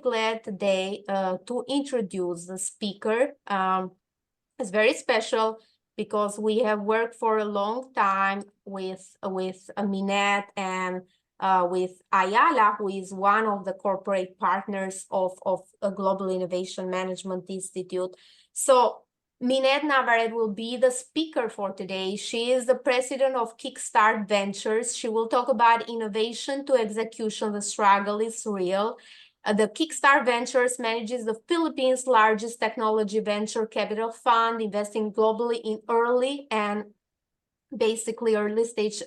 glad today to introduce the speaker. It's very special because we have worked for a long time with Minette and with Ayala, who is one of the corporate partners of a Global Innovation Management Institute. So Minette Navarrete will be the speaker for today. She is the president of Kickstart Ventures. She will talk about innovation to execution. The struggle is real. The Kickstart Ventures manages the Philippines' largest technology venture capital fund, investing globally in early and basically early stage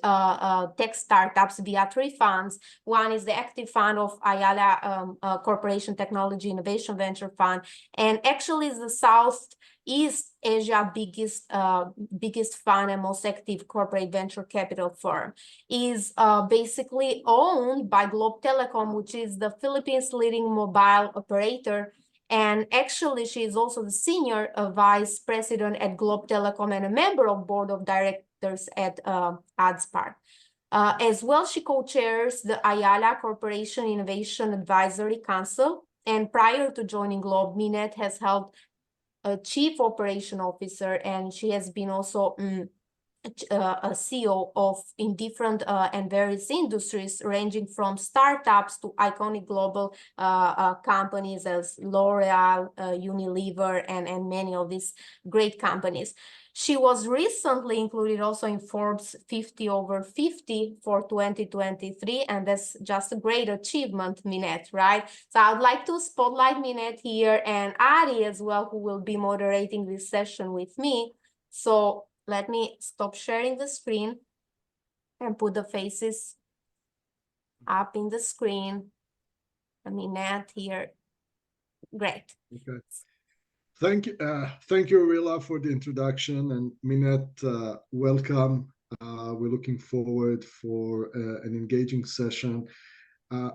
tech startups via three funds. One is the active fund of Ayala Corporation Technology Innovation Venture Fund, and actually is the Southeast Asia biggest fund and most active corporate venture capital firm. Is basically owned by Globe Telecom, which is the Philippines' leading mobile operator. And actually, she is also the senior vice president at Globe Telecom and a member of board of directors at AdSpark. As well, she co-chairs the Ayala Corporation Innovation Advisory Council. And prior to joining Globe, Minette has held a chief operation officer, and she has been also a CEO in different and various industries, ranging from startups to iconic global companies as L'Oreal, Unilever, and many of these great companies. She was recently included also in Forbes 50 over 50 for 2023, and that's just a great achievement, Minette, right? So I'd like to spotlight Minette here and Ari as well, who will be moderating this session with me. So let me stop sharing the screen and put the faces up in the screen. Minette here. Great. Okay. Thank you, Rila, for the introduction, and Minette, welcome. We're looking forward for an engaging session.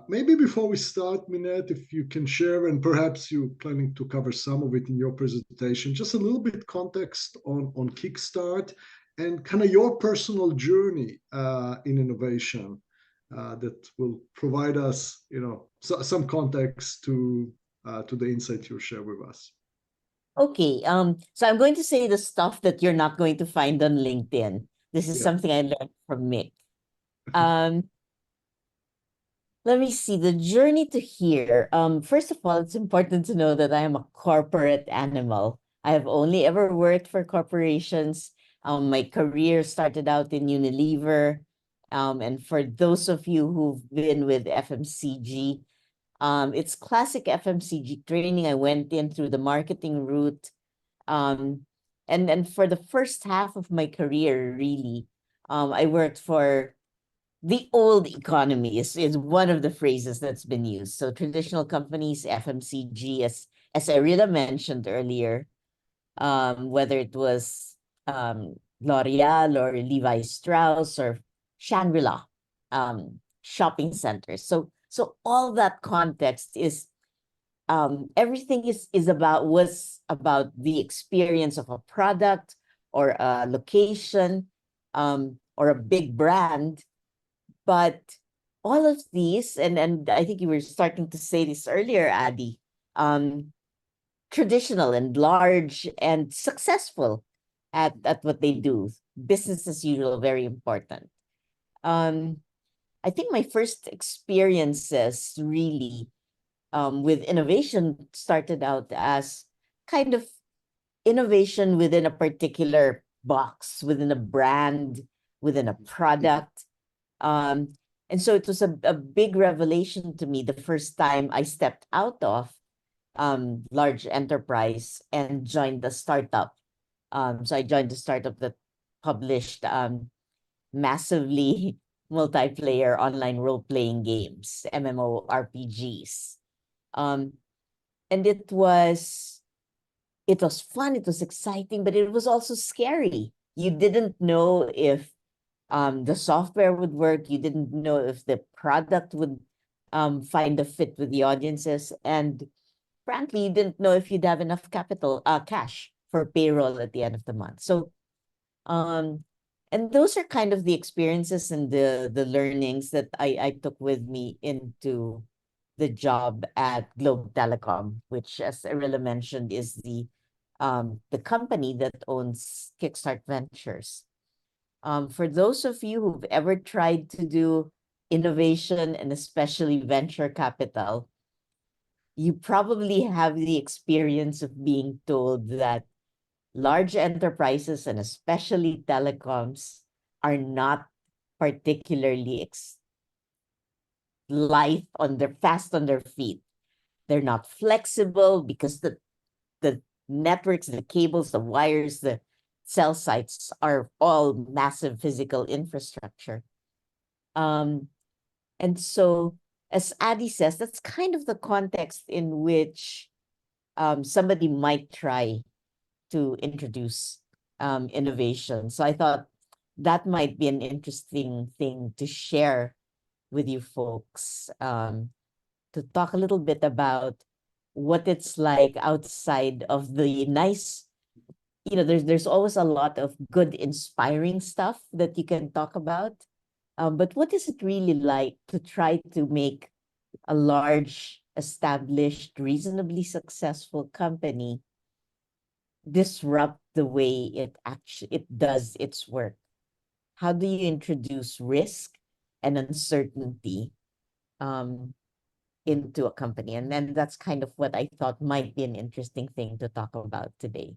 Maybe before we start, Minette, if you can share, and perhaps you're planning to cover some of it in your presentation, just a little bit context on Kickstart and kind of your personal journey in innovation that will provide us, some context to the insight you'll share with us. Okay, so I'm going to say the stuff that you're not going to find on LinkedIn. This is something I learned from Mick. Let me see, the journey to here. First of all, it's important to know that I am a corporate animal. I have only ever worked for corporations. My career started out in Unilever. And for those of you who've been with FMCG, it's classic FMCG training. I went in through the marketing route. And for the first half of my career, really, I worked for the old economy is one of the phrases that's been used. So traditional companies, FMCG, as Arila mentioned earlier, whether it was L'Oreal or Levi Strauss or Shangri-La shopping centers. So all that context is everything was about the experience of a product or a location or a big brand. But all of these, and I think you were starting to say this earlier, Adi, traditional and large and successful at what they do. Business as usual, very important. I think my first experiences really with innovation started out as kind of innovation within a particular box, within a brand, within a product. And so it was a big revelation to me the first time I stepped out of large enterprise and joined a startup. So I joined a startup that published massively multiplayer online role-playing games, MMORPGs. And it was fun, it was exciting, but it was also scary. You didn't know if the software would work. You didn't know if the product would find a fit with the audiences. And frankly, you didn't know if you'd have enough cash for payroll at the end of the month. So, and those are kind of the experiences and the learnings that I took with me into the job at Globe Telecom, which, as Arilla mentioned, is the company that owns Kickstart Ventures. For those of you who've ever tried to do innovation and especially venture capital, you probably have the experience of being told that large enterprises and especially telecoms are not particularly fast on their feet. They're not flexible because the networks, the cables, the wires, the cell sites are all massive physical infrastructure. And so, as Adi says, that's kind of the context in which somebody might try to introduce innovation. So I thought that might be an interesting thing to share with you folks, to talk a little bit about what it's like outside of the nice, there's always a lot of good, inspiring stuff that you can talk about. But what is it really like to try to make a large, established, reasonably successful company disrupt the way it does its work? How do you introduce risk and uncertainty into a company? And then that's kind of what I thought might be an interesting thing to talk about today.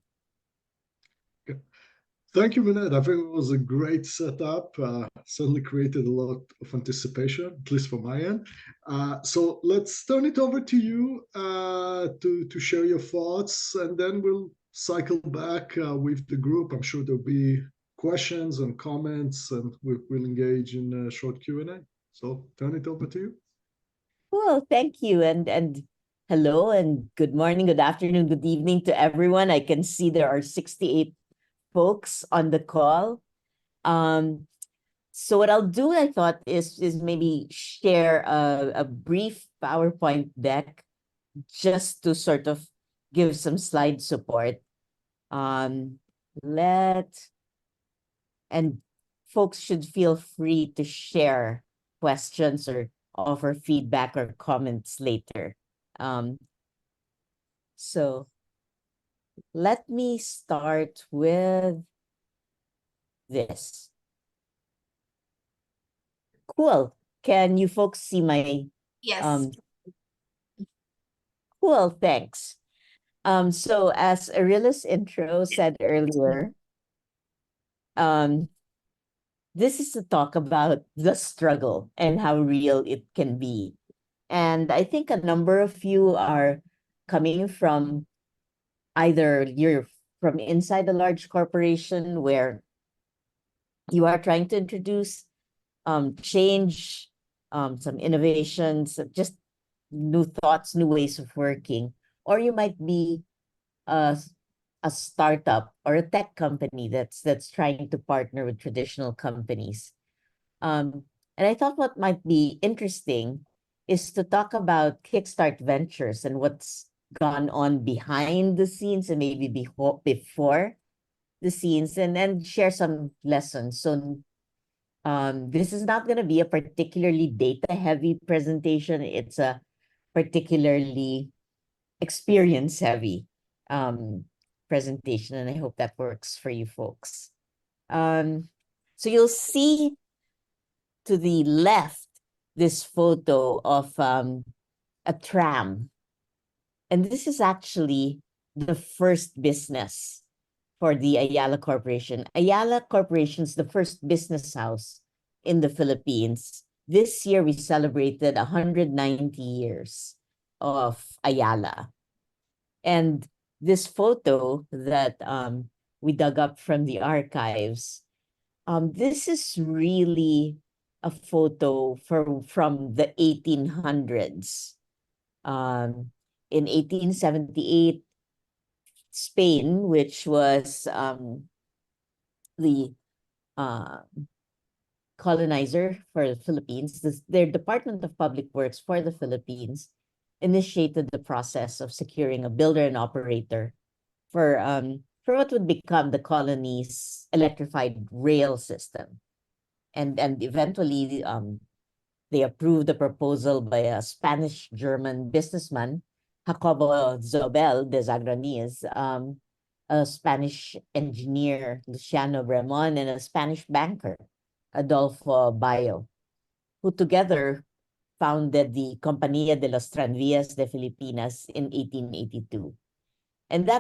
Thank you, Minette. I think it was a great setup. Certainly created a lot of anticipation, at least from my end. So let's turn it over to you to share your thoughts, and then we'll cycle back with the group. I'm sure there'll be questions and comments, and we'll engage in a short Q&A. So turn it over to you. Well, thank you. And hello and good morning, good afternoon, good evening to everyone. I can see there are 68 folks on the call. So what I'll do, I thought, is maybe share a brief PowerPoint deck just to sort of give some slide support. And folks should feel free to share questions or offer feedback or comments later. So let me start with this. Cool. Can you folks see my? Yes. Cool, thanks. So as Arilla's intro said earlier, this is to talk about the struggle and how real it can be. And I think a number of you are coming from either you're from inside a large corporation where you are trying to introduce change, some innovations, just new thoughts, new ways of working. Or you might be a startup or a tech company that's trying to partner with traditional companies. And I thought what might be interesting is to talk about Kickstart Ventures and what's gone on behind the scenes and maybe before the scenes, and then share some lessons. So this is not going to be a particularly data-heavy presentation. It's a particularly experience-heavy presentation, and I hope that works for you folks. So you'll see to the left this photo of a tram. And this is actually the first business for the Ayala Corporation. Ayala Corporation is the first business house in the Philippines. This year, we celebrated 190 years of Ayala. And this photo that we dug up from the archives, this is really a photo from the 1800s. In 1878, Spain, which was the colonizer for the Philippines, their Department of Public Works for the Philippines initiated the process of securing a builder and operator for what would become the colony's electrified rail system. And eventually they approved the proposal by a Spanish-German businessman, Jacobo Zobel de Zagranis, a Spanish engineer, Luciano Bremon, and a Spanish banker, Adolfo Bayo, who together founded the Compañía de los Tranvías de Filipinas in 1882. And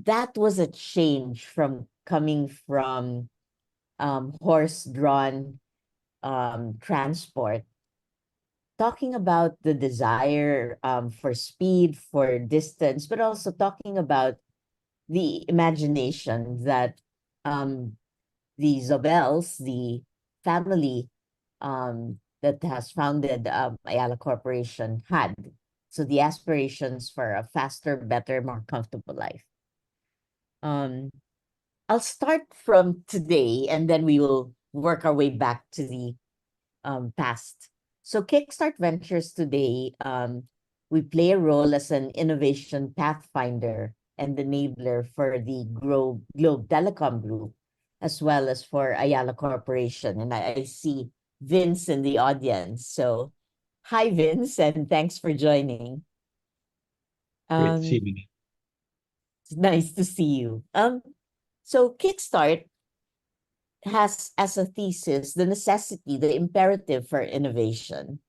that was a change from coming from horse-drawn transport, talking about the desire for speed, for distance, but also talking about the imagination that the Zobels, the family that has founded Ayala Corporation, had. So the aspirations for a faster, better, more comfortable life. I'll start from today, and then we will work our way back to the past. So Kickstart Ventures today, we play a role as an innovation pathfinder and enabler for the Globe Telecom Group, as well as for Ayala Corporation. And I see Vince in the audience. So hi, Vince, and thanks for joining. Great to see you. It's nice to see you. So Kickstart has as a thesis the necessity, the imperative for innovation.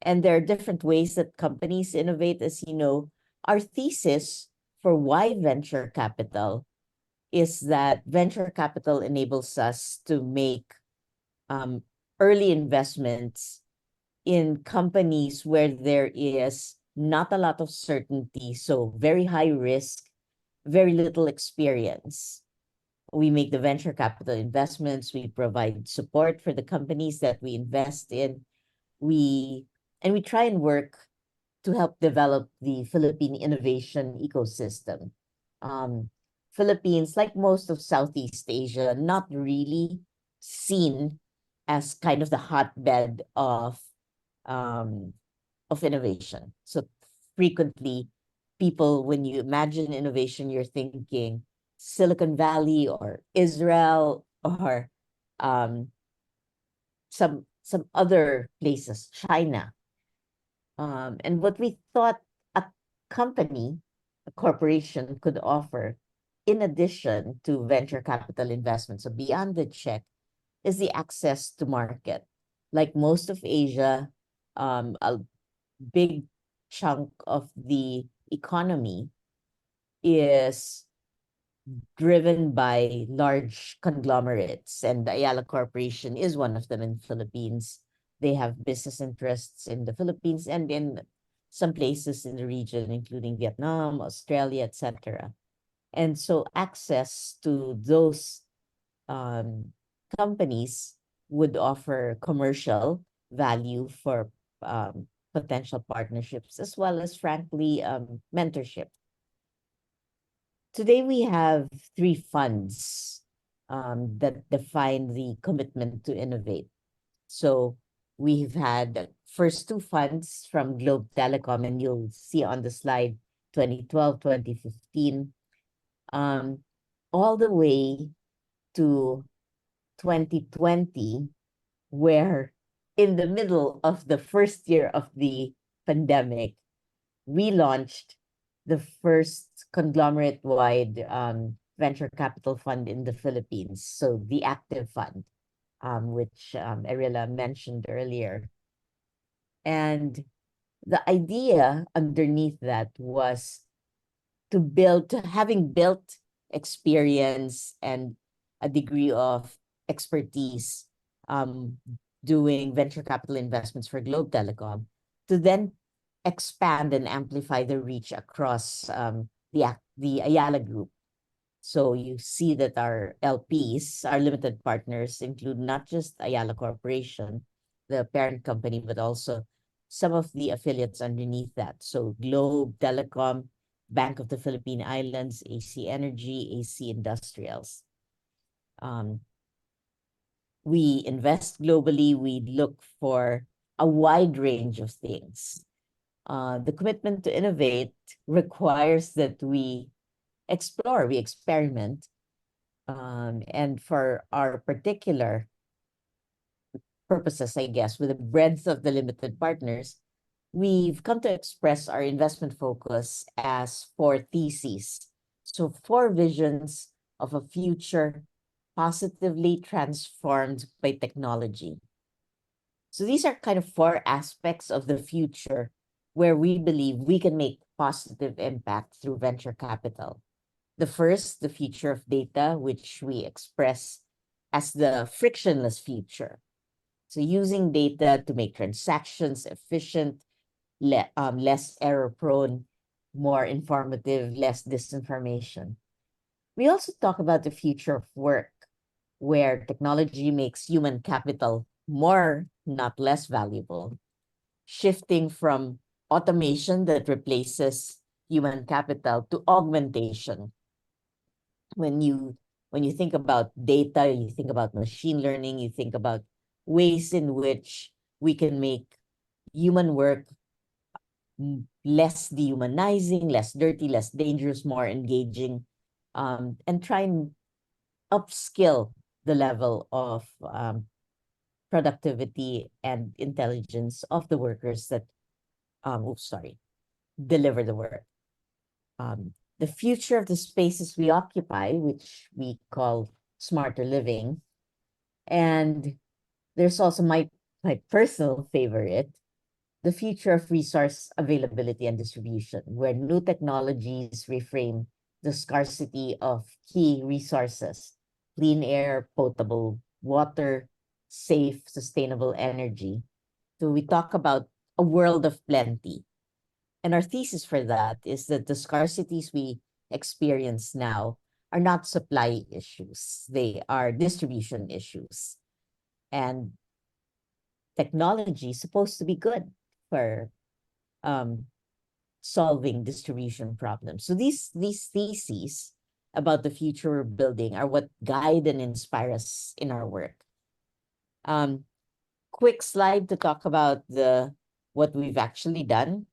And there are different ways that companies innovate, as you know. Our thesis for why venture capital is that venture capital enables us to make early investments in companies where there is not a lot of certainty, so very high risk, very little experience. We make the venture capital investments, we provide support for the companies that we invest in. We try and work to help develop the Philippine innovation ecosystem. Philippines, like most of Southeast Asia, not really seen as kind of the hotbed of innovation. So frequently, people, when you imagine innovation, you're thinking Silicon Valley or Israel or some other places, China. And what we thought a company, a corporation could offer, in addition to venture capital investments, so beyond the check, is the access to market. Like most of Asia, a big chunk of the economy is driven by large conglomerates, and the Ayala Corporation is one of them in the Philippines. They have business interests in the Philippines and in some places in the region, including Vietnam, Australia, etc. And so access to those companies would offer commercial value for potential partnerships, as well as, frankly, mentorship. Today, we have 3 funds that define the commitment to innovate. So we've had the first 2 funds from Globe Telecom, and you'll see on the slide 2012, 2015, all the way to 2020, where in the middle of the first year of the pandemic, we launched the first conglomerate-wide venture capital fund in the Philippines, so the Active Fund, which Arilla mentioned earlier. And the idea underneath that was having built experience and a degree of expertise doing venture capital investments for Globe Telecom, to then expand and amplify the reach across the Ayala Group. So you see that our LPs, our limited partners, include not just Ayala Corporation, the parent company, but also some of the affiliates underneath that. So Globe Telecom, Bank of the Philippine Islands, AC Energy, AC Industrials. We invest globally. We look for a wide range of things. The commitment to innovate requires that we explore, we experiment. And for our particular purposes, I guess, with the breadth of the limited partners, we've come to express our investment focus as four theses. So four visions of a future positively transformed by technology. So these are kind of four aspects of the future where we believe we can make positive impact through venture capital. The first, the future of data, which we express as the frictionless future. So using data to make transactions efficient, less error prone, more informative, less disinformation. We also talk about the future of work, where technology makes human capital more, not less valuable, shifting from automation that replaces human capital to augmentation. When you think about data, you think about machine learning, you think about ways in which we can make human work less dehumanizing, less dirty, less dangerous, more engaging, and try and upskill the level of productivity and intelligence of the workers that deliver the work. The future of the spaces we occupy, which we call smarter living. And there's also my personal favorite, the future of resource availability and distribution, where new technologies reframe the scarcity of key resources, clean air, potable water, safe, sustainable energy. So we talk about a world of plenty. And our thesis for that is that the scarcities we experience now are not supply issues. They are distribution issues. And technology is supposed to be good for solving distribution problems. So these theses about the future we're building are what guide and inspire us in our work. Quick slide to talk about what we've actually done.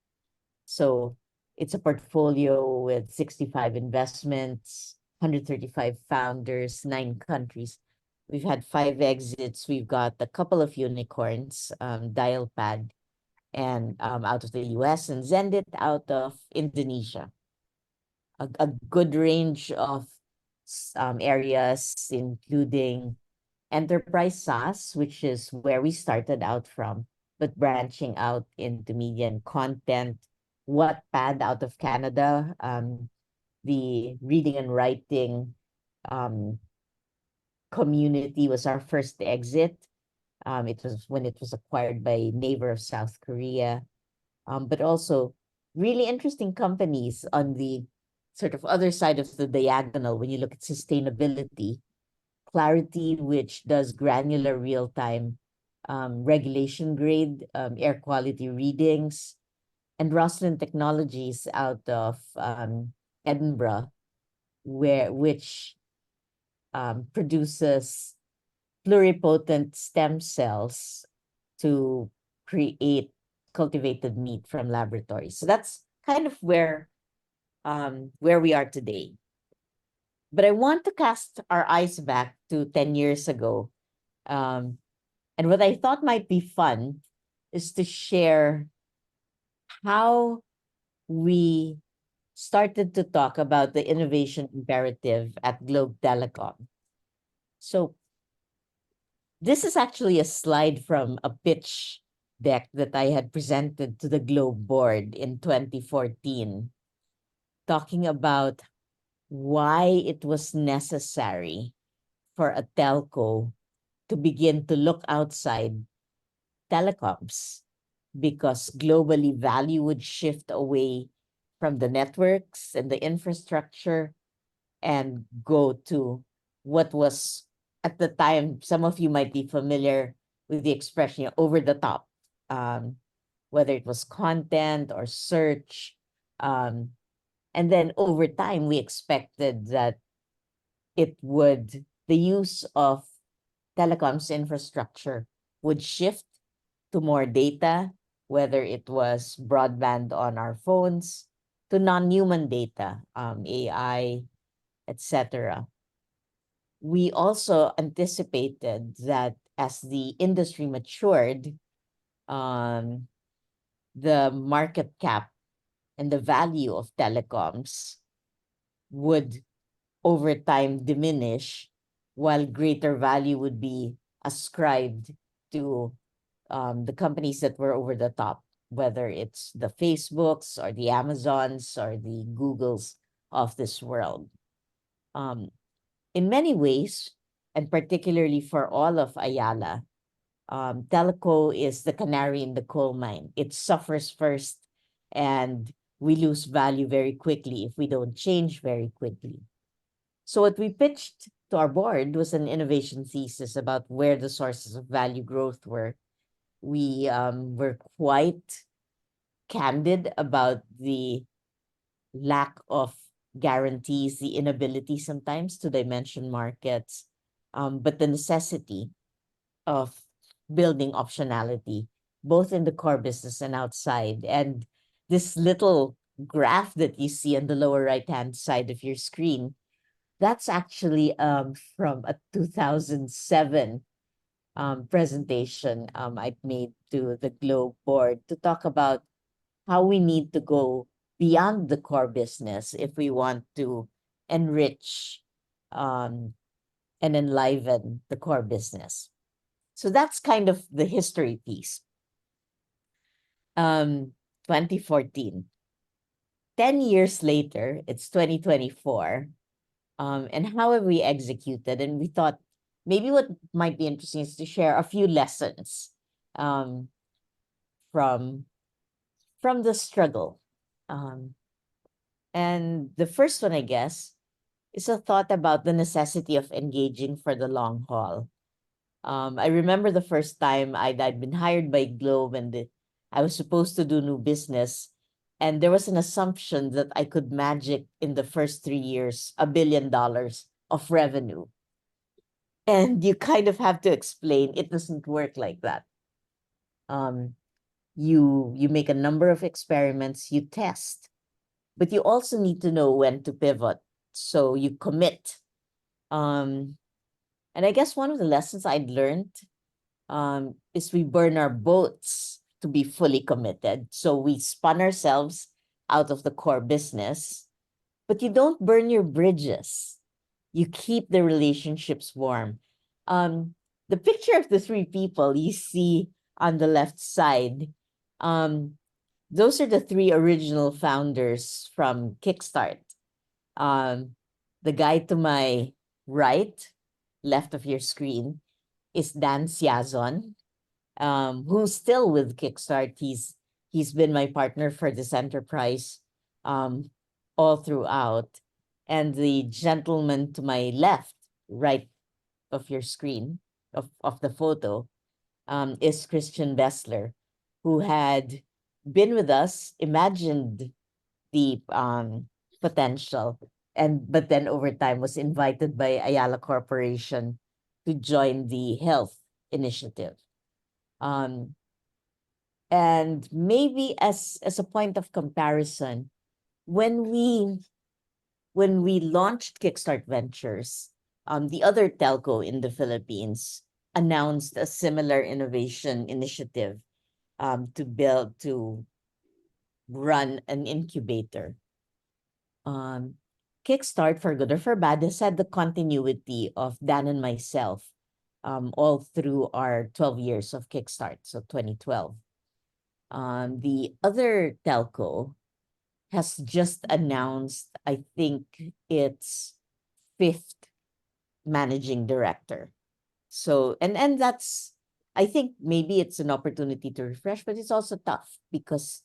So it's a portfolio with 65 investments, 135 founders, 9 countries. We've had 5 exits. We've got a couple of unicorns, Dialpad, and out of the US, and Zendit out of Indonesia. A good range of areas, including enterprise SaaS, which is where we started out from, but branching out into media and content. Wattpad out of Canada, the reading and writing community was our first exit. It was when it was acquired by Naver of South Korea, but also really interesting companies on the sort of other side of the diagonal when you look at sustainability. Clarity, which does granular real-time regulation grade air quality readings, and Roslyn Technologies out of Edinburgh, which produces pluripotent stem cells to create cultivated meat from laboratories. So that's kind of where we are today. But I want to cast our eyes back to 10 years ago. And what I thought might be fun is to share how we started to talk about the innovation imperative at Globe Telecom. So this is actually a slide from a pitch deck that I had presented to the Globe board in 2014, talking about why it was necessary for a telco to begin to look outside telecoms, because globally value would shift away from the networks and the infrastructure and go to what was, at the time, some of you might be familiar with the expression, over the top, whether it was content or search. And then over time, we expected that the use of telecoms infrastructure would shift to more data, whether it was broadband on our phones, to non-human data, AI, etc. We also anticipated that as the industry matured, the market cap and the value of telecoms would over time diminish, while greater value would be ascribed to the companies that were over the top, whether it's the Facebooks or the Amazons or the Googles of this world. In many ways, and particularly for all of Ayala, telco is the canary in the coal mine. It suffers first, and we lose value very quickly if we don't change very quickly. So what we pitched to our board was an innovation thesis about where the sources of value growth were. We were quite candid about the lack of guarantees, the inability sometimes to dimension markets, but the necessity of building optionality, both in the core business and outside. And this little graph that you see on the lower right-hand side of your screen, that's actually from a 2007 presentation I made to the Globe board to talk about how we need to go beyond the core business if we want to enrich and enliven the core business. So that's kind of the history piece. 2014. 10 years later, it's 2024. And how have we executed? And we thought maybe what might be interesting is to share a few lessons from the struggle. And the first one, I guess, is a thought about the necessity of engaging for the long haul. I remember the first time I'd been hired by Globe, and I was supposed to do new business. And there was an assumption that I could magic in the first 3 years $1 billion of revenue. And you kind of have to explain it doesn't work like that. You make a number of experiments, you test, but you also need to know when to pivot. So you commit. And I guess one of the lessons I'd learned is we burn our boats to be fully committed. So we spun ourselves out of the core business, but you don't burn your bridges. You keep the relationships warm. The picture of the three people you see on the left side, those are the three original founders from Kickstart. The guy to my right, left of your screen, is Dan Siazon, who's still with Kickstart. He's been my partner for this enterprise all throughout. And the gentleman to my left, right of your screen, of the photo, is Christian Bessler, who had been with us, imagined the potential, but then over time was invited by Ayala Corporation to join the health initiative. And maybe as a point of comparison, when we launched Kickstart Ventures, the other telco in the Philippines announced a similar innovation initiative to run an incubator. Kickstart, for good or for bad, has had the continuity of Dan and myself all through our 12 years of Kickstart, so 2012. The other telco has just announced, I think, its 5th managing director. So, and that's, I think maybe it's an opportunity to refresh, but it's also tough because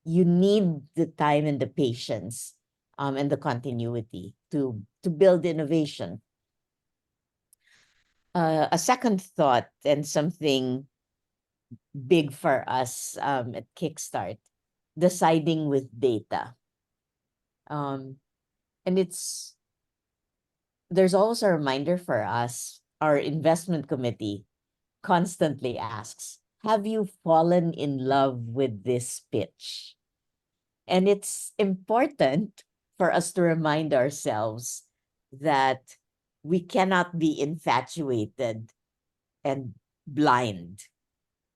you need the time and the patience and the continuity to build innovation. A second thought, and something big for us at Kickstart, deciding with data. And there's also a reminder for us. Our investment committee constantly asks, have you fallen in love with this pitch? And it's important for us to remind ourselves that we cannot be infatuated and blind.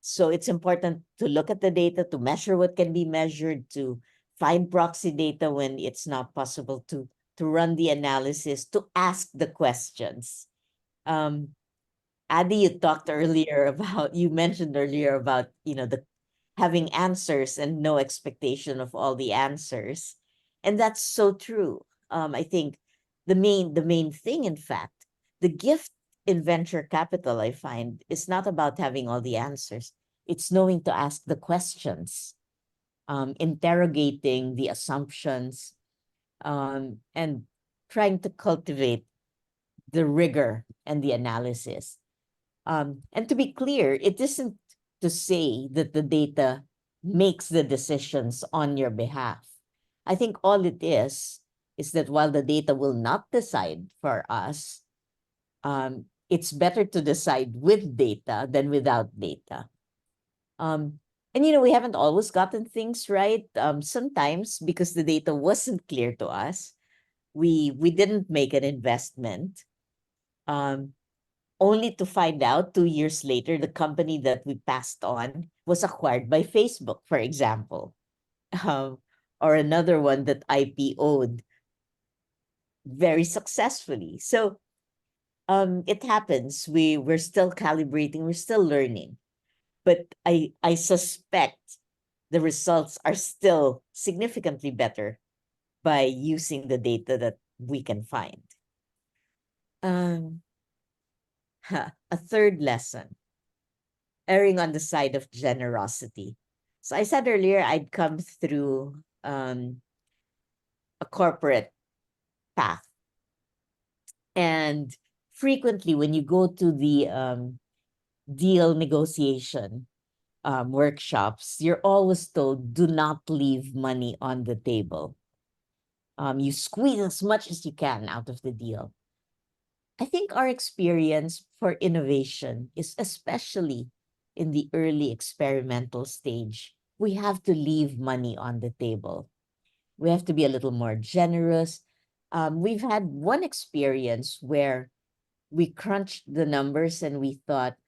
So it's important to look at the data, to measure what can be measured, to find proxy data when it's not possible to run the analysis, to ask the questions. Adi, you talked earlier about, you mentioned earlier about, the having answers and no expectation of all the answers. And that's so true. I think the main thing, in fact, the gift in venture capital, I find, is not about having all the answers. It's knowing to ask the questions, interrogating the assumptions, and trying to cultivate the rigor and the analysis. And to be clear, it isn't to say that the data makes the decisions on your behalf. I think all it is that while the data will not decide for us, it's better to decide with data than without data. And we haven't always gotten things right. Sometimes because the data wasn't clear to us, we didn't make an investment. Only to find out 2 years later, the company that we passed on was acquired by Facebook, for example, or another one that IPO'd very successfully. So it happens. We're still calibrating, we're still learning, but I suspect the results are still significantly better by using the data that we can find. A third lesson: erring on the side of generosity. So I said earlier, I'd come through a corporate path. And frequently, when you go to the deal negotiation workshops, you're always told, do not leave money on the table. You squeeze as much as you can out of the deal. I think our experience for innovation is especially in the early experimental stage. We have to leave money on the table. We have to be a little more generous. We've had one experience where we crunched the numbers and we thought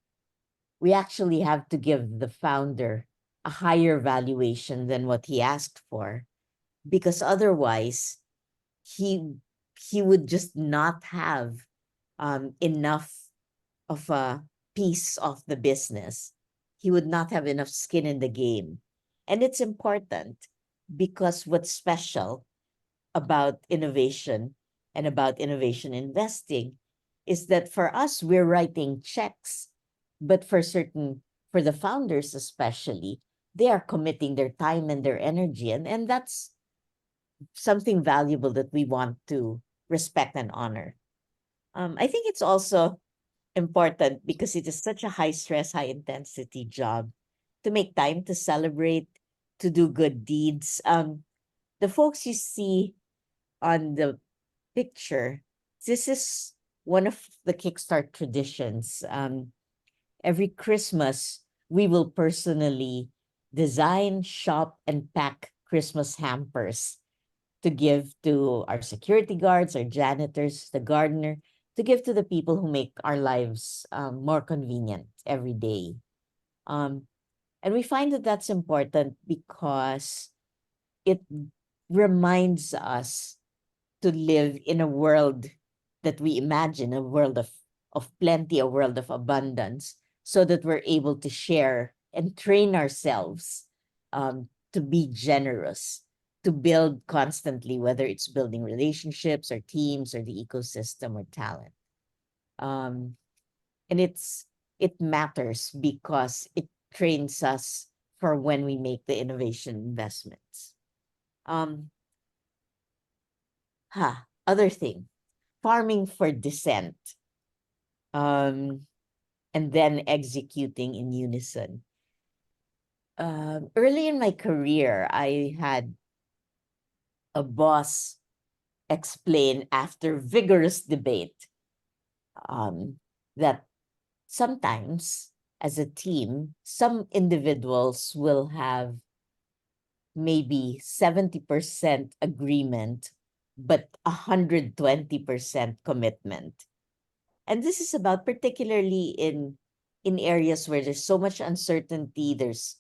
we actually have to give the founder a higher valuation than what he asked for, because otherwise he would just not have enough of a piece of the business. He would not have enough skin in the game. And it's important because what's special about innovation and about innovation investing is that for us, we're writing checks, but for the founders especially, they are committing their time and their energy. And that's something valuable that we want to respect and honor. I think it's also important because it is such a high stress, high intensity job to make time to celebrate, to do good deeds. The folks you see on the picture, this is one of the Kickstart traditions. Every Christmas, we will personally design, shop, and pack Christmas hampers to give to our security guards, our janitors, the gardener, to give to the people who make our lives more convenient every day. And we find that that's important because it reminds us to live in a world that we imagine, a world of plenty, a world of abundance, so that we're able to share and train ourselves to be generous, to build constantly, whether it's building relationships or teams or the ecosystem or talent. And it matters because it trains us for when we make the innovation investments. Other thing, farming for dissent, and then executing in unison. Early in my career, I had a boss explain after vigorous debate that sometimes as a team, some individuals will have maybe 70% agreement, but 120% commitment. And this is about particularly in in areas where there's so much uncertainty, there's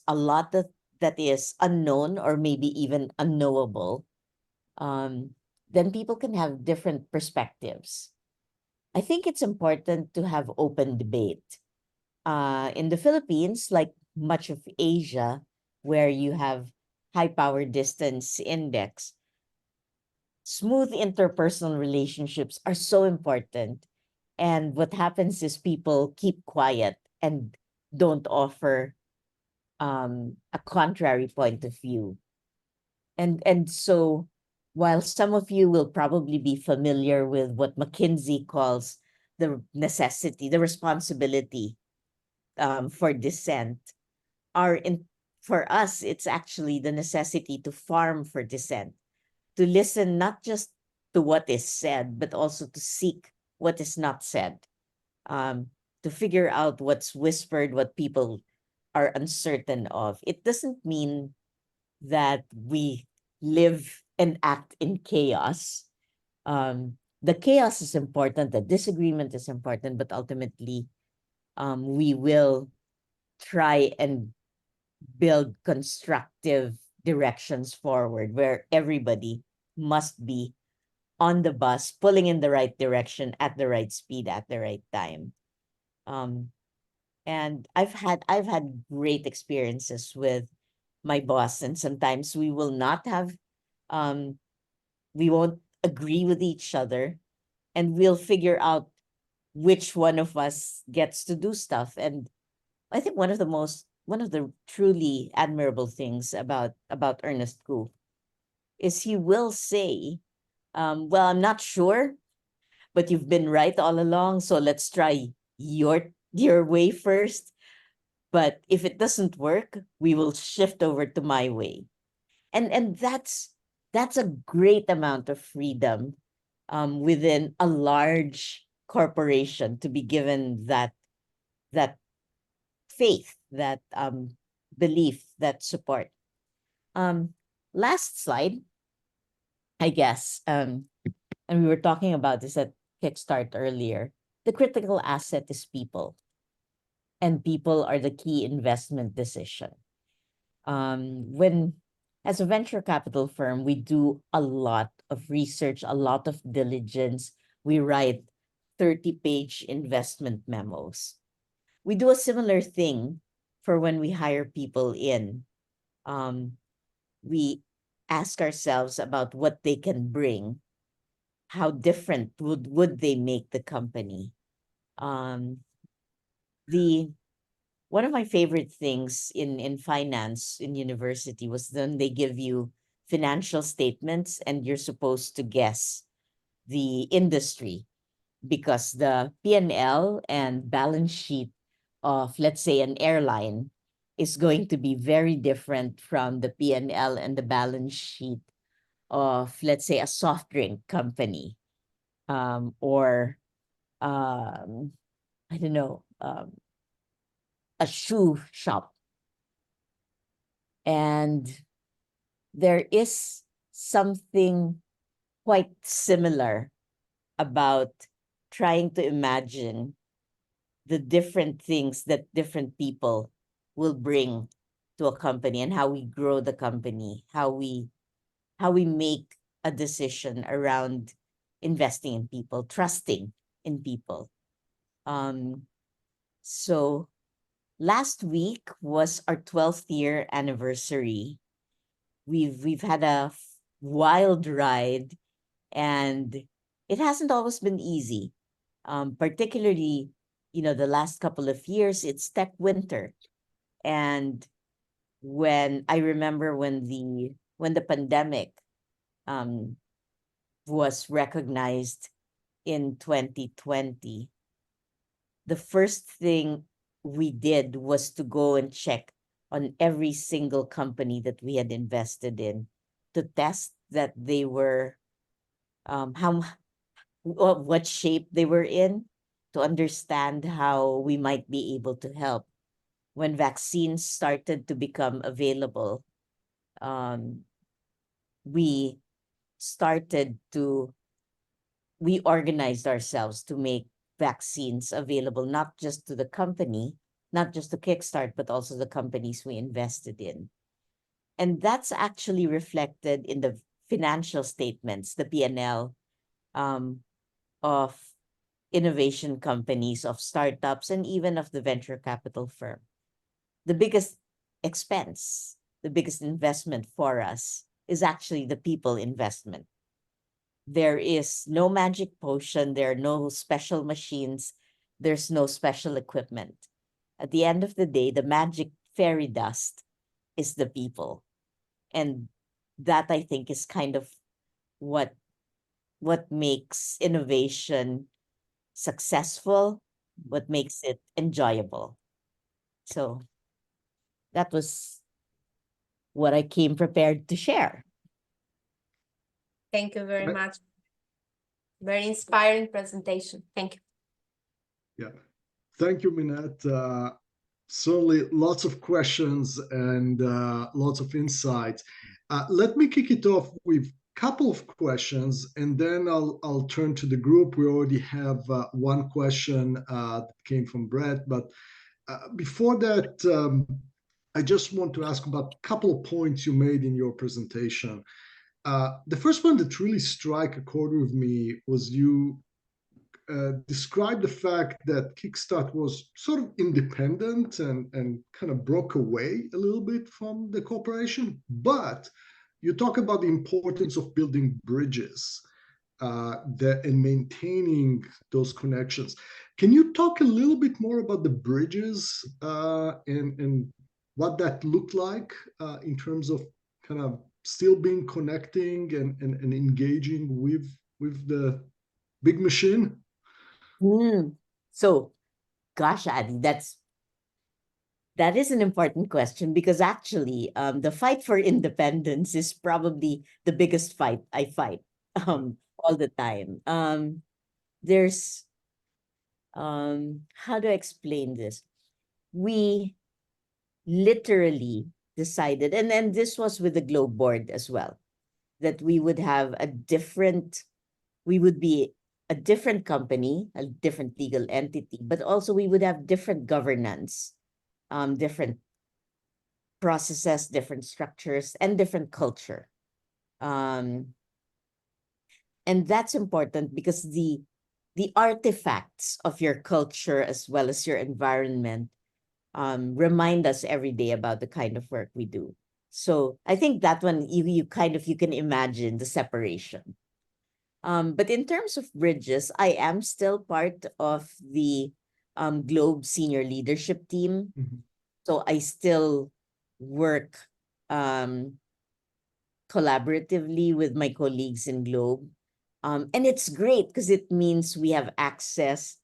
a lot that is unknown or maybe even unknowable, then people can have different perspectives. I think it's important to have open debate. In the Philippines, like much of Asia, where you have high power distance index, smooth interpersonal relationships are so important. And what happens is people keep quiet and don't offer a contrary point of view. And so while some of you will probably be familiar with what McKinsey calls the necessity, the responsibility for dissent, for us, it's actually the necessity to farm for dissent, to listen not just to what is said, but also to seek what is not said, to figure out what's whispered, what people are uncertain of. It doesn't mean that we live and act in chaos. The chaos is important, the disagreement is important, but ultimately, we will try and build constructive directions forward where everybody must be on the bus, pulling in the right direction at the right speed at the right time. And I've had great experiences with my boss, and sometimes we will not have we won't agree with each other, and we'll figure out which one of us gets to do stuff. And I think one of the truly admirable things about Ernest Koo is he will say, well, I'm not sure, but you've been right all along, so let's try your way first. But if it doesn't work, we will shift over to my way. And that's a great amount of freedom within a large corporation to be given that faith, that belief, that support. Last slide, I guess. And we were talking about this at Kickstart earlier. The critical asset is people, and people are the key investment decision. When, as a venture capital firm, we do a lot of research, a lot of diligence. We write 30-page investment memos. We do a similar thing for when we hire people in. We ask ourselves about what they can bring. How different would they make the company? The One of my favorite things in finance in university was then they give you financial statements and you're supposed to guess the industry, because the P&L and balance sheet of, let's say, an airline is going to be very different from the P&L and the balance sheet of, let's say, a soft drink company, or I don't know, a shoe shop. And there is something quite similar about trying to imagine the different things that different people will bring to a company, and how we grow the company, how we make a decision around investing in people, trusting in people. So last week was our 12th year anniversary. We've had a wild ride, and it hasn't always been easy. Particularly, the last couple of years, it's tech winter. And I remember when the pandemic was recognized in 2020, the first thing we did was to go and check on every single company that we had invested in, to test that they were what shape they were in, to understand how we might be able to help. When vaccines started to become available, we organized ourselves to make vaccines available, not just to the company, not just to Kickstart, but also the companies we invested in. And that's actually reflected in the financial statements, the P&L of innovation companies, of startups, and even of the venture capital firm. The biggest expense, the biggest investment for us is actually the people investment. There is no magic potion, there are no special machines, there's no special equipment. At the end of the day, the magic fairy dust is the people. And that, I think, is kind of what makes innovation successful, what makes it enjoyable. So that was what I came prepared to share. Thank you very Right. much. Very inspiring presentation. Thank you. Yeah, thank you, Minette. Certainly lots of questions and lots of insights. Let me kick it off with a couple of questions, and then I'll turn to the group. We already have one question that came from Brett, but before that, I just want to ask about a couple of points you made in your presentation. The first one that really struck a chord with me was you described the fact that Kickstart was sort of independent and kind of broke away a little bit from the corporation, but you talk about the importance of building bridges and maintaining those connections. Can you talk a little bit more about the bridges and what that looked like in terms of kind of still being connecting and engaging with the big machine? So, gosh, Adi, that is an important question, because actually, the fight for independence is probably the biggest fight I fight all the time. There's how do I explain this? We literally decided, and then this was with the Globe Board as well, that we would have we would be a different company, a different legal entity, but also we would have different governance, different processes, different structures, and different culture. And that's important because the artifacts of your culture as well as your environment remind us every day about the kind of work we do. So I think that one, you can imagine the separation. But in terms of bridges, I am still part of the Globe senior leadership team. Mhm. So I still work collaboratively with my colleagues in Globe. And it's great because it means we have access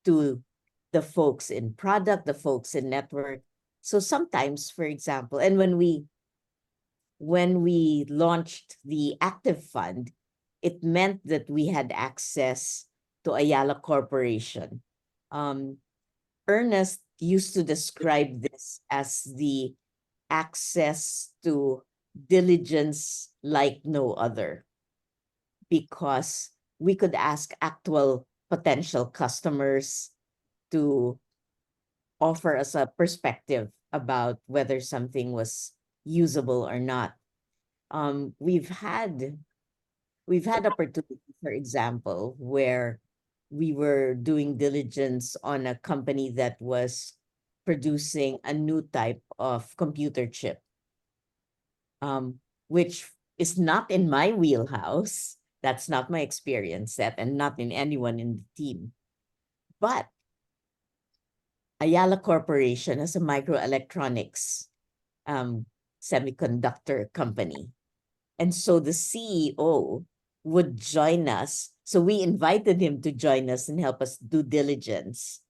to the folks in product, the folks in network. So sometimes, for example, and when we launched the Active Fund, it meant that we had access to Ayala Corporation. Ernest used to describe this as the access to diligence like no other, because we could ask actual potential customers to offer us a perspective about whether something was usable or not. We've had opportunity, for example, where we were doing diligence on a company that was producing a new type of computer chip, which is not in my wheelhouse. That's not my experience set, and not in anyone in the team. But Ayala Corporation is a microelectronics semiconductor company. And so the CEO would join us. So we invited him to join us and help us do diligence,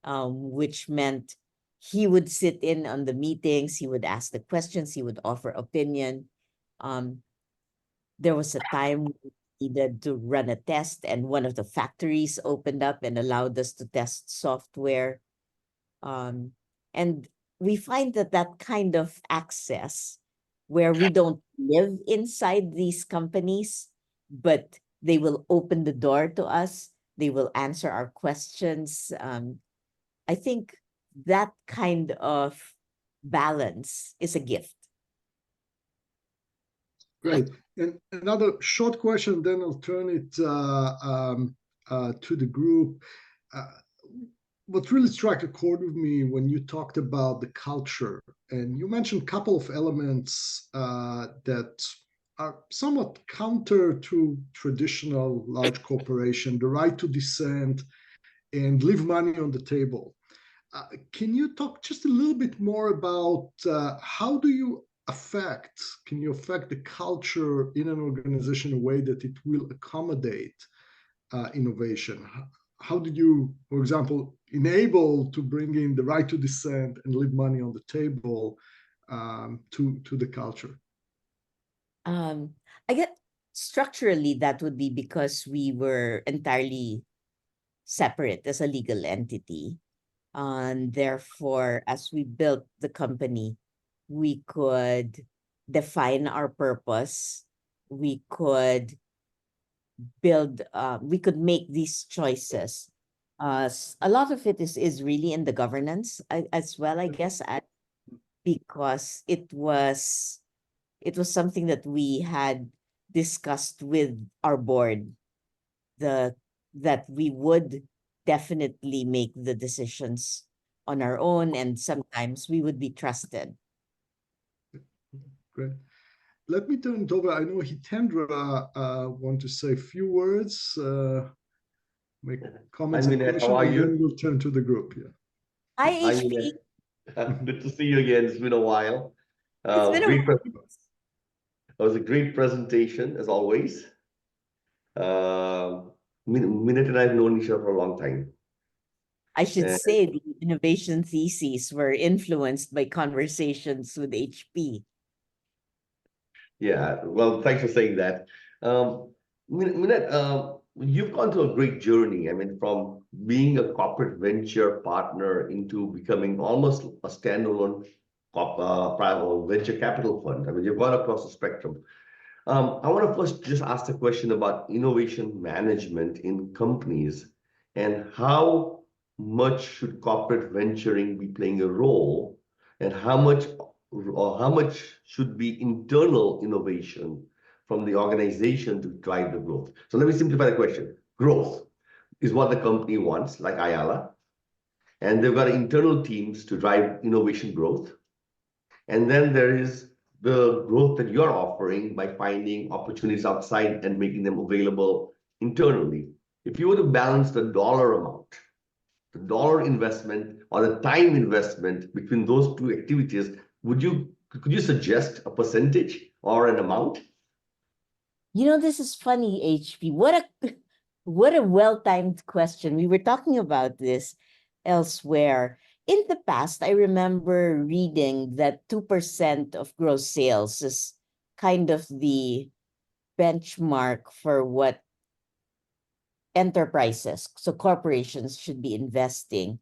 which meant he would sit in on the meetings, he would ask the questions, he would offer opinion. There was a time we needed to run a test, and one of the factories opened up and allowed us to test software. And we find that kind of access, where we don't live inside these companies, but they will open the door to us, They will answer our questions. I think that kind of balance is a gift. Great. And another short question, then I'll turn it to the group. What really struck a chord with me when you talked about the culture, and you mentioned a couple of elements that are somewhat counter to traditional large corporation, the right to dissent and leave money on the table. Can you talk just a little bit more about how do you can you affect the culture in an organization in a way that it will accommodate innovation? How did you, for example, enable to bring in the right to dissent and leave money on the table to the culture? I get structurally that would be because we were entirely separate as a legal entity. And therefore, as we built the company, we could define our purpose. We could we could make these choices. A lot of it is really in the governance as well, I guess, because it was something that we had discussed with our board, that we would definitely make the decisions on our own, and sometimes we would be trusted. Great. Let me turn it over. I know Hitendra want to say a few words, make comments and Minette, questions, how are and you? then we'll turn to the group. Yeah. Hi, Hi, HP. Minette. Good to see you again. It's been a while. It's been a Great. while. It was a great presentation, as always. Minette and I have known each other for a long time. I should And say the innovation theses were influenced by conversations with HP. yeah, well, thanks for saying that. Minette, you've gone through a great journey. I mean, from being a corporate venture partner into becoming almost a standalone private venture capital fund. I mean, you've gone across the spectrum. I want to first just ask the question about innovation management in companies, and how much should corporate venturing be playing a role, and how much should be internal innovation from the organization to drive the growth. So let me simplify the question. Growth is what the company wants, like Ayala, and they've got internal teams to drive innovation growth. And then there is the growth that you're offering by finding opportunities outside and making them available internally. If you were to balance the dollar amount, the dollar investment or the time investment between those two activities, could you suggest a percentage or an amount? You know, this is funny, HP. What a well-timed question. We were talking about this elsewhere. In the past, I remember reading that 2% of gross sales is kind of the benchmark for what enterprises, so corporations, should be investing.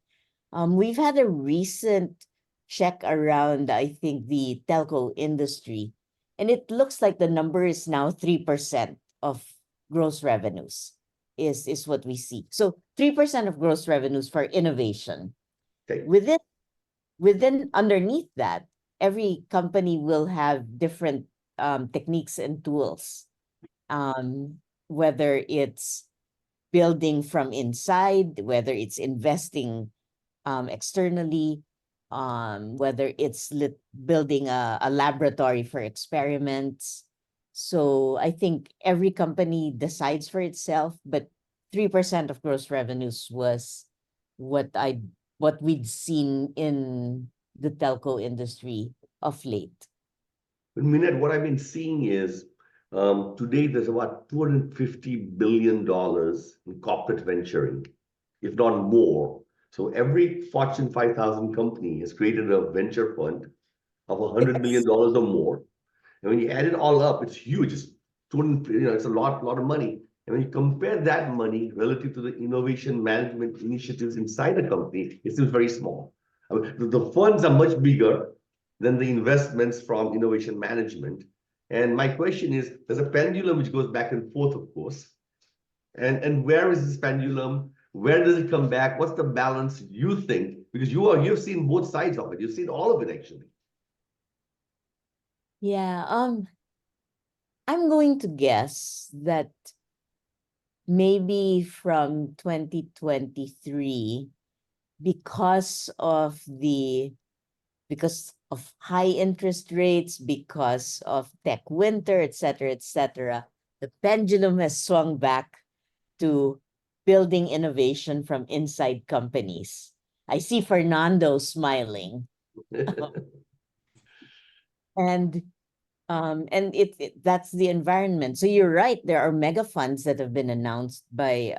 We've had a recent check around, I think, the telco industry, and it looks like the number is now 3% of gross revenues is what we see. So 3% of gross revenues for innovation. Okay. Within underneath that, every company will have different techniques and tools, whether it's building from inside, whether it's investing externally, whether it's building a laboratory for experiments. So I think every company decides for itself, but 3% of gross revenues was what we'd seen in the telco industry of late. But Minette, what I've been seeing is today there's about $250 billion in corporate venturing, if not more. So every Fortune 5000 company has created a venture fund of $100 million or more. And when you add it all up, it's huge. It's it's a lot of money. And when you compare that money relative to the innovation management initiatives inside the company, it seems very small. I mean, the funds are much bigger than the investments from innovation management. And my question is, there's a pendulum which goes back and forth, of course. And where is this pendulum? Where does it come back? What's the balance you think? Because you've seen both sides of it. You've seen all of it actually. Yeah, I'm going to guess that maybe from 2023, because of high interest rates, because of tech winter, etc., the pendulum has swung back to building innovation from inside companies. I see Fernando smiling. And that's the environment. So you're right, there are mega funds that have been announced by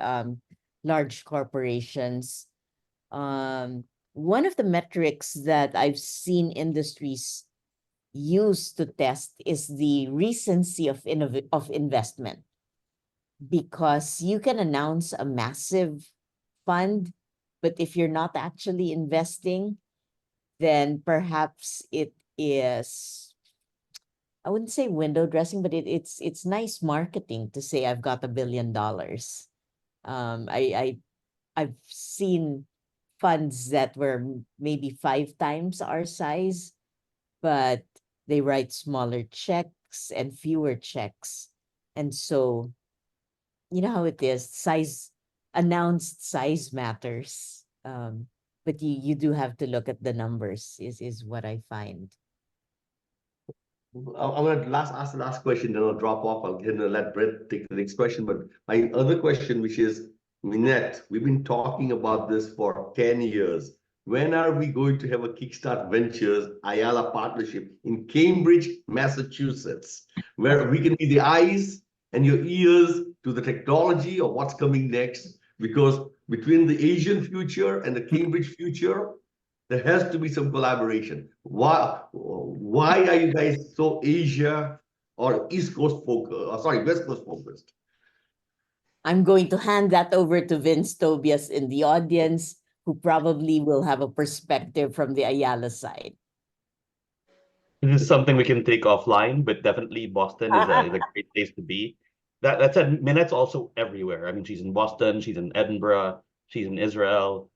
large corporations. One of the metrics that I've seen industries use to test is the recency of investment, because you can announce a massive fund, but if you're not actually investing, then perhaps it is, I wouldn't say window dressing, but it's nice marketing to say I've got $1 billion. I've seen funds that were maybe 5 times our size, but they write smaller checks and fewer checks. And so, you know how it is, announced size matters. But you do have to look at the numbers, is what I find. I'm going to ask the last question, then I'll drop off. I'll let Brett take the next question. But my other question, which is, Minette, we've been talking about this for 10 years. When are we going to have a Kickstart Ventures Ayala partnership in Cambridge, Massachusetts, where we can be the eyes and your ears to the technology of what's coming next? Because between the Asian future and the Cambridge future, there has to be some collaboration. Why are you guys so Asia or East Coast focused? West Coast focused? I'm going to hand that over to Vince Tobias in the audience, who probably will have a perspective from the Ayala side. This is something we can take offline, but definitely Boston is a great place to be. That said, Minette's also everywhere. I mean, she's in Boston, she's in Edinburgh, she's in Israel.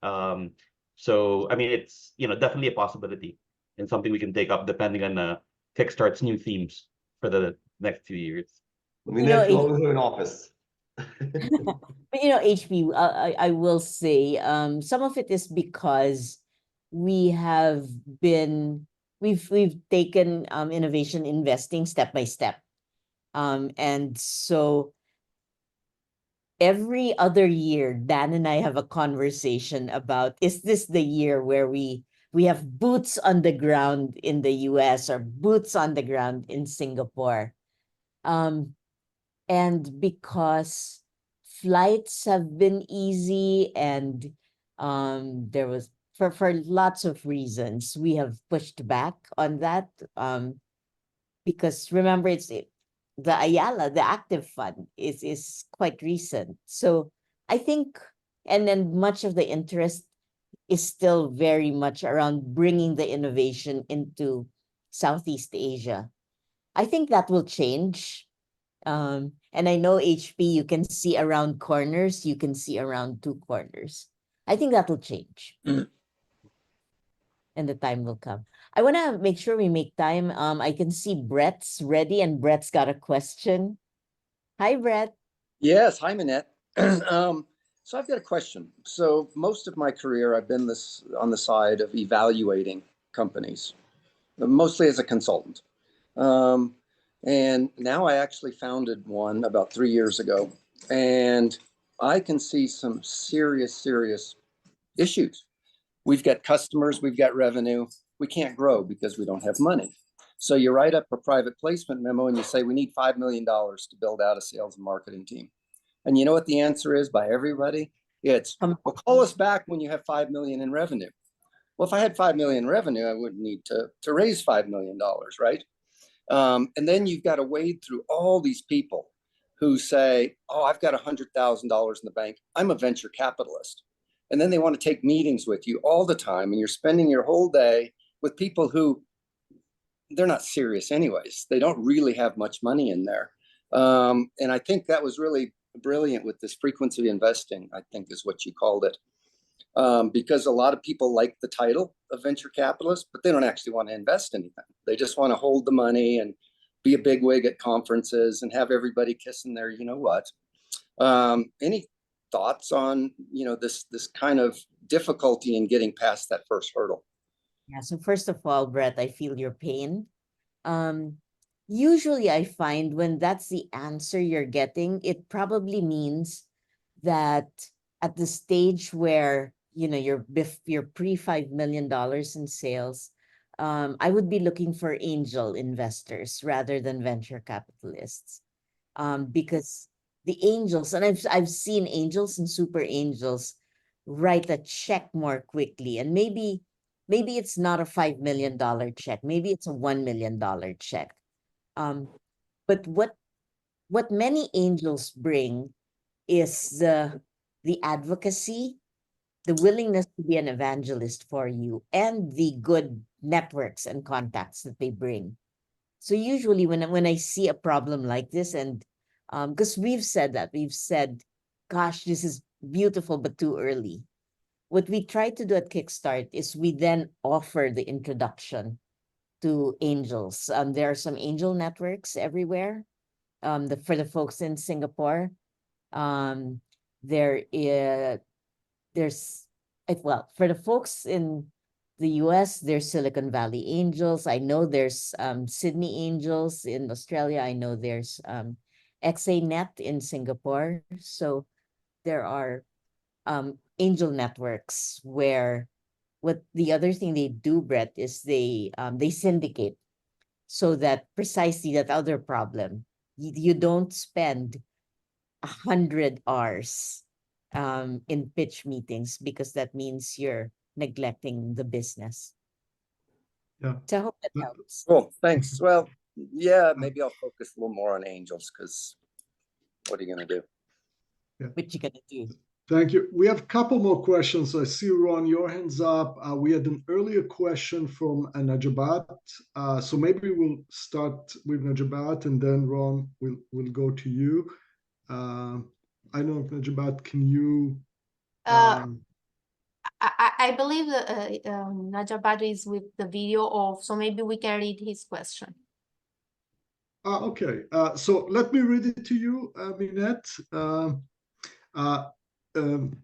So I mean, it's definitely a possibility and something we can take up depending on Kickstart's new themes for the next few years. Minette, you always have an office. But HP, I will say, some of it is because we've taken innovation investing step by step, and so every other year, Dan and I have a conversation about, is this the year where we have boots on the ground in the US or boots on the ground in Singapore, and because flights have been easy, and there was, for lots of reasons, we have pushed back on that, because remember, the Ayala, the active fund, is quite recent. So I think, and then much of the interest is still very much around bringing the innovation into Southeast Asia. I think that will change. And I know, HP, you can see around corners, you can see around 2 corners. I think that will change. And the time will come. I want to make sure we make time. I can see Brett's ready, and Brett's got a question. Hi, Brett. Yes, hi, Minette. So I've got a question. So most of my career, I've been on the side of evaluating companies, mostly as a consultant. And now I actually founded one about 3 years ago, and I can see some serious issues. We've got customers, we've got revenue, we can't grow because we don't have money. So you write up a private placement memo and you say, we need $5 million to build out a sales and marketing team. And you know what the answer is by everybody? It's, well, call us back when you have 5 million in revenue. Well, if I had 5 million in revenue, I wouldn't need to raise $5 million, right? And then you've got to wade through all these people who say, oh, I've got $100,000 in the bank. I'm a venture capitalist. And then they want to take meetings with you all the time. And you're spending your whole day with people who, they're not serious anyways. They don't really have much money in there. And I think that was really brilliant with this frequency investing, I think is what you called it. Because a lot of people like the title of venture capitalist, but they don't actually want to invest anything. They just want to hold the money and be a bigwig at conferences and have everybody kissing their, you know what. Any thoughts on, this kind of difficulty in getting past that first hurdle? Yeah, so first of all, Brett, I feel your pain. Usually I find when that's the answer you're getting, it probably means that at the stage where, you're pre $5 million in sales, I would be looking for angel investors rather than venture capitalists. Because the angels, and I've seen angels and super angels write a check more quickly, and maybe it's not a $5 million check, maybe it's a $1 million check. But what many angels bring is the advocacy, the willingness to be an evangelist for you, and the good networks and contacts that they bring. So usually when I see a problem like this, and because we've said, gosh, this is beautiful but too early. What we try to do at Kickstart is we then offer the introduction to angels. There are some angel networks everywhere. For the folks in Singapore, there is well, for the folks in the US, there's Silicon Valley Angels. I know there's Sydney Angels in Australia. I know there's XANet in Singapore. So there are angel networks where what the other thing they do, Brett, is they syndicate, so that precisely that other problem. You don't spend 100 hours in pitch meetings, because that means you're neglecting the business. Yeah. So I hope that But- helps. Cool, thanks. Well, yeah, maybe I'll focus a little more on angels, because what are you going to do? What you gonna do? Thank you. We have a couple more questions. I see, Ron, your hand's up. We had an earlier question from Najabat. So maybe we'll start with Najabat, and then Ron, we'll go to you. I don't know if Najabat, can you? I believe that Najabat is with the video off, so maybe we can read his question. Okay. So let me read it to you, Minette.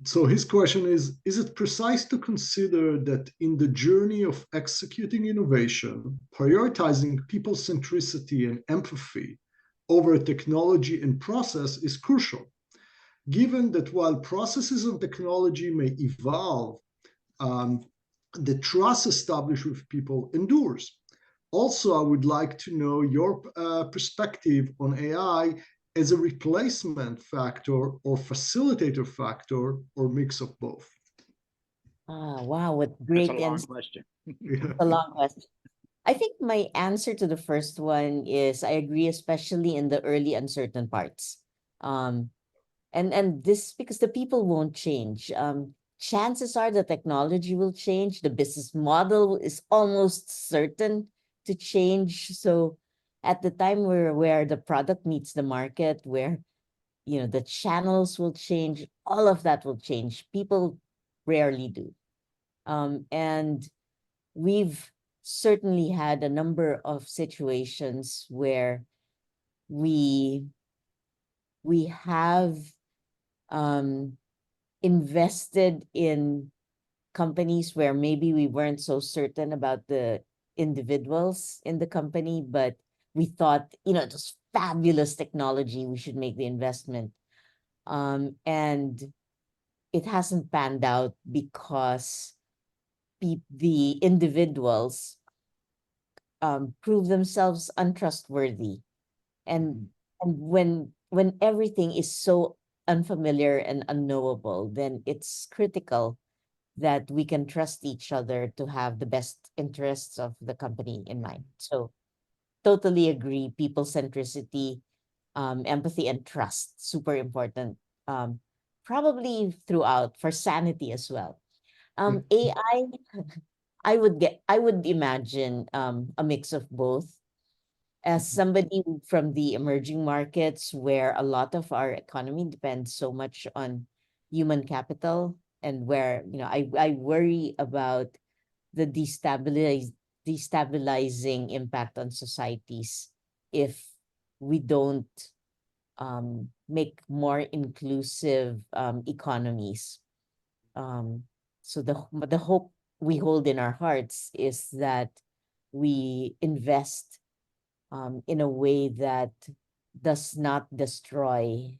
So his question is it precise to consider that in the journey of executing innovation, prioritizing people centricity and empathy over technology and process is crucial, given that while processes and technology may evolve, the trust established with people endures. Also, I would like to know your perspective on AI as a replacement factor or facilitator factor, or mix of both. Wow, what great That's a long answer. question. Yeah. A long question. I think my answer to the first one is I agree, especially in the early uncertain parts. And this because the people won't change. Chances are the technology will change. The business model is almost certain to change. So at the time where the product meets the market, where the channels will change, all of that will change. People rarely do. And we've certainly had a number of situations where we have invested in companies where maybe we weren't so certain about the individuals in the company, but we thought, it was fabulous technology, we should make the investment. And it hasn't panned out because the individuals prove themselves untrustworthy. And when everything is so unfamiliar and unknowable, then it's critical that we can trust each other to have the best interests of the company in mind. So totally agree. People centricity, empathy, and trust, super important. Probably throughout for sanity as well. AI, I would imagine a mix of both. As somebody from the emerging markets where a lot of our economy depends so much on human capital, and where, I worry about the destabilizing impact on societies if we don't make more inclusive economies. So the hope we hold in our hearts is that we invest in a way that does not destroy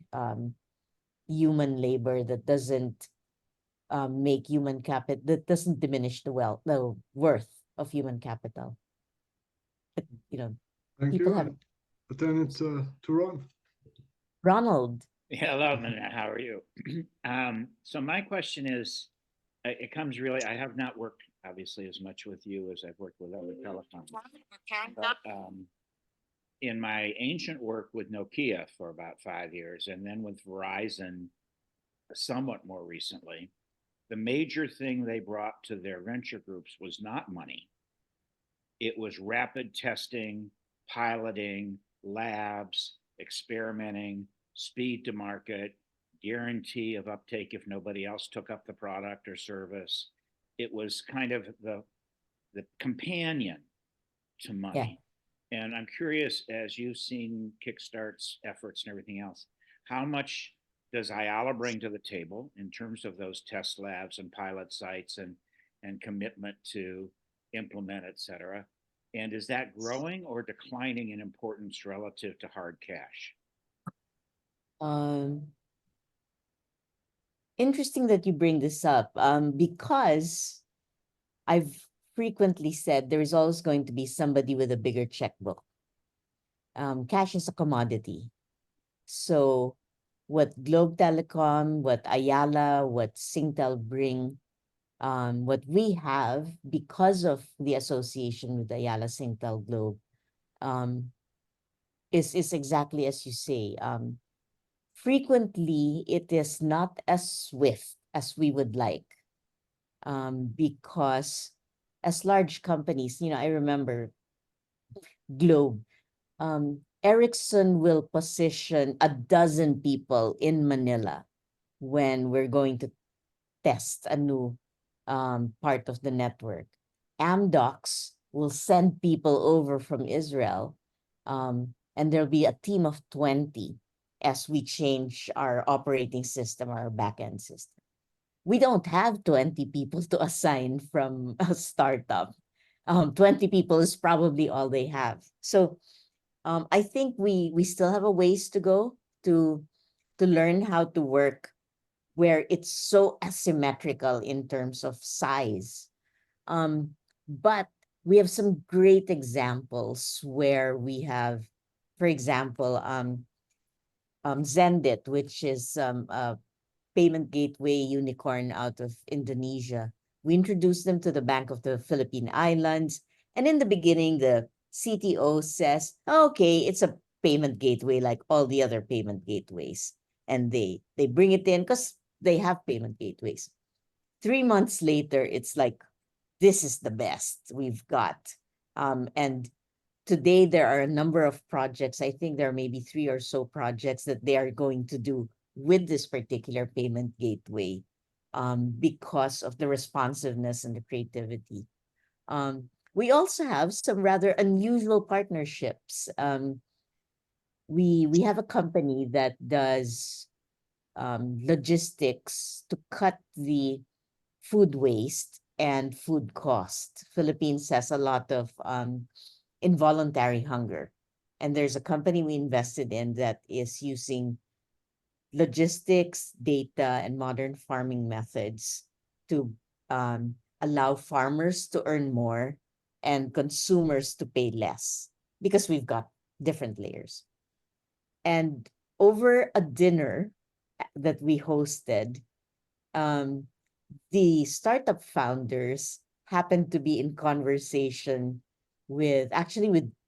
human labor, that doesn't make human capital, that doesn't diminish the worth of human capital. But, Thank people you. have I turn it to Ron. Ronald. Hello, Minette. How are you? So my question is, it comes really, I have not worked obviously as much with you as I've worked with other telecoms. But, in my ancient work with Nokia for about 5 years, and then with Verizon somewhat more recently, the major thing they brought to their venture groups was not money. It was rapid testing, piloting, labs, experimenting, speed to market, guarantee of uptake if nobody else took up the product or service. It was kind of the companion to money. And I'm curious, as you've seen Kickstart's efforts and everything else, how much does Ayala bring to the table in terms of those test labs and pilot sites and commitment to implement, et cetera? And is that growing or declining in importance relative to hard cash? Interesting that you bring this up, because I've frequently said there is always going to be somebody with a bigger checkbook. Cash is a commodity. So what Globe Telecom, what Ayala, what Singtel bring, what we have because of the association with Ayala, Singtel, Globe, is exactly as you say. Frequently, it is not as swift as we would like, because as large companies, I remember Globe, Ericsson will position 12 people in Manila when we're going to test a new part of the network. Amdocs will send people over from Israel, and there'll be a team of 20 as we change our operating system, our backend system. We don't have 20 people to assign from a startup. 20 people is probably all they have. So I think we still have a ways to go to learn how to work where it's so asymmetrical in terms of size. But we have some great examples where we have, for example, Zendit, which is a payment gateway unicorn out of Indonesia. We introduced them to the Bank of the Philippine Islands. And in the beginning, the CTO says, okay, it's a payment gateway like all the other payment gateways. And they bring it in because they have payment gateways. 3 months later, it's like, this is the best we've got. And today there are a number of projects. I think there are maybe 3 or so projects that they are going to do with this particular payment gateway, because of the responsiveness and the creativity. We also have some rather unusual partnerships. We have a company that does logistics to cut the food waste and food cost. Philippines has a lot of involuntary hunger. And there's a company we invested in that is using logistics, data, and modern farming methods to allow farmers to earn more and consumers to pay less, because we've got different layers. And over a dinner that we hosted, the startup founders happened to be in conversation with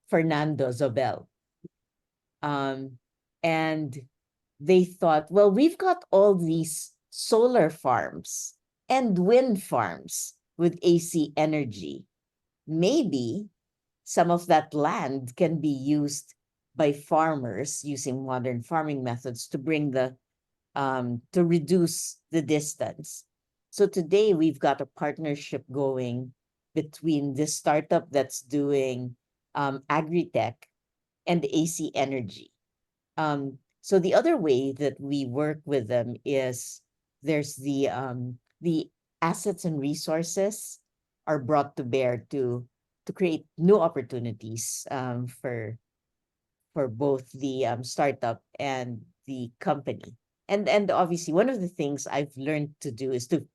Fernando Zobel. And they thought, well, we've got all these solar farms and wind farms with AC energy. Maybe some of that land can be used by farmers using modern farming methods to bring to reduce the distance. So today we've got a partnership going between this startup that's doing agri-tech and AC Energy. So the other way that we work with them is there's the assets and resources are brought to bear to create new opportunities for both the startup and the company. And obviously one of the things I've learned to do is to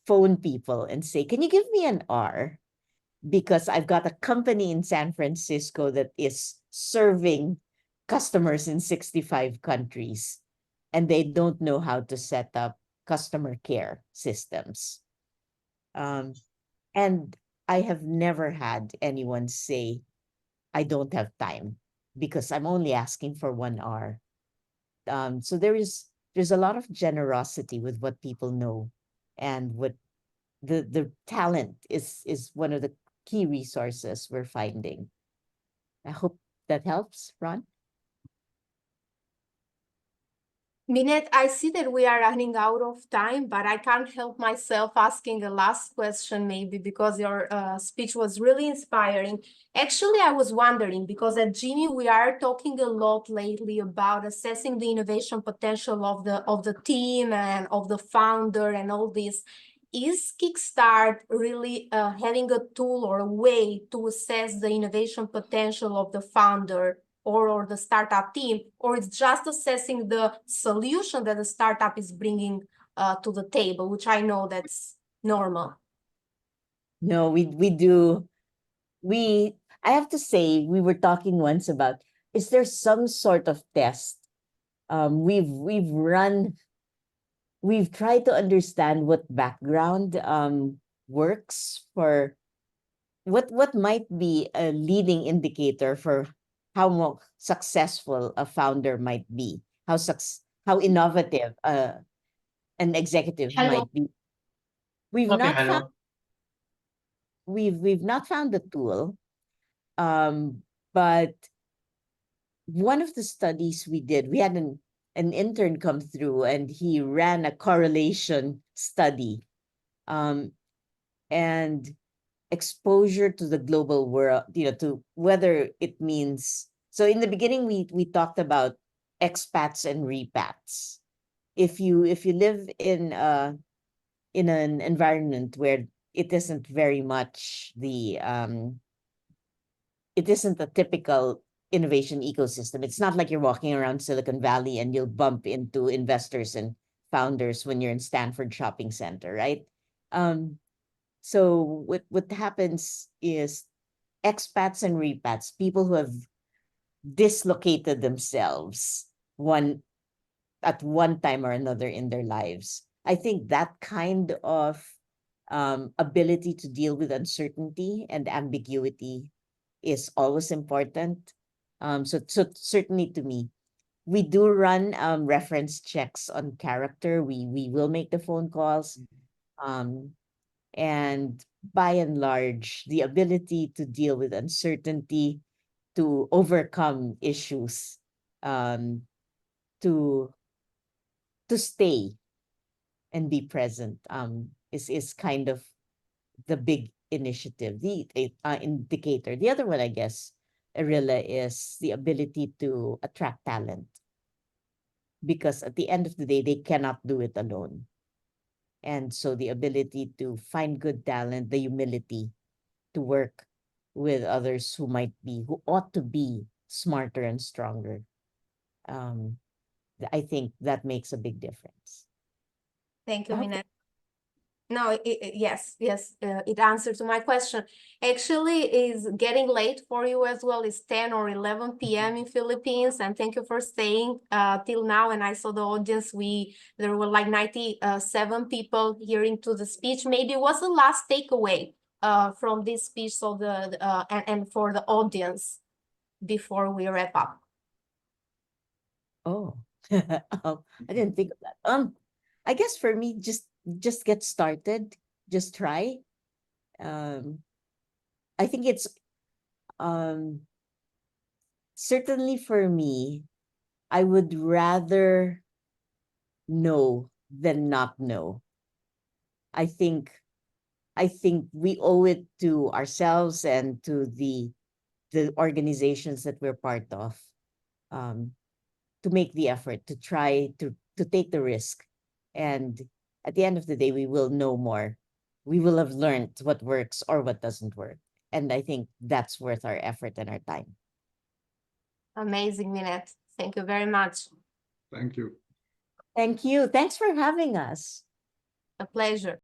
phone people and say, can you give me an R? Because I've got a company in San Francisco that is serving customers in 65 countries, and they don't know how to set up customer care systems. And I have never had anyone say, I don't have time because I'm only asking for 1 hour. So there's a lot of generosity with what people know, and what the talent is one of the key resources we're finding. I hope that helps, Ron. Minette, I see that we are running out of time, but I can't help myself asking a last question, maybe because your speech was really inspiring. Actually, I was wondering, because at GIMI we are talking a lot lately about assessing the innovation potential of the team and of the founder and all this. Is Kickstart really having a tool or a way to assess the innovation potential of the founder or the startup team, or it's just assessing the solution that the startup is bringing to the table, which I know that's normal? No, we do. I have to say, we were talking once about, is there some sort of test? We've tried to understand what background works for what might be a leading indicator for how successful a founder might be, how innovative an executive might be. We've Okay, not found hello. we've not found the tool, but one of the studies we did, we had an intern come through and he ran a correlation study, and exposure to the global world, to whether it means. So in the beginning, we talked about expats and repats. If you live in an environment where it isn't very much it isn't a typical innovation ecosystem. It's not like you're walking around Silicon Valley and you'll bump into investors and founders when you're in Stanford Shopping Center, right? So what happens is expats and repats, people who have dislocated themselves at one time or another in their lives. I think that kind of ability to deal with uncertainty and ambiguity is always important. So certainly to me, we do run reference checks on character. We will make the phone calls. And by and large, the ability to deal with uncertainty, to overcome issues, to stay and be present, is kind of the big initiative, the indicator. The other one, I guess, Arilla, is the ability to attract talent, because at the end of the day, they cannot do it alone. And so the ability to find good talent, the humility to work with others who ought to be smarter and stronger. I think that makes a big difference. Thank you, I hope Minette. No, yes, it answers to my question. Actually, is getting late for you as well. It's 10 or 11 p.m. in Philippines, and thank you for staying till now. And I saw the audience. There were like 97 people hearing to the speech. Maybe what's the last takeaway from this speech, so and for the audience before we wrap up? Oh, I didn't think of that. I guess for me, just get started, just try. I think Certainly for me, I would rather know than not know. I think we owe it to ourselves and to the organizations that we're part of, to make the effort to try to take the risk. And at the end of the day, we will know more. We will have learned what works or what doesn't work. And I think that's worth our effort and our time. Amazing, Minette. Thank you very much. Thank you. Thank you. Thanks for having us. A pleasure.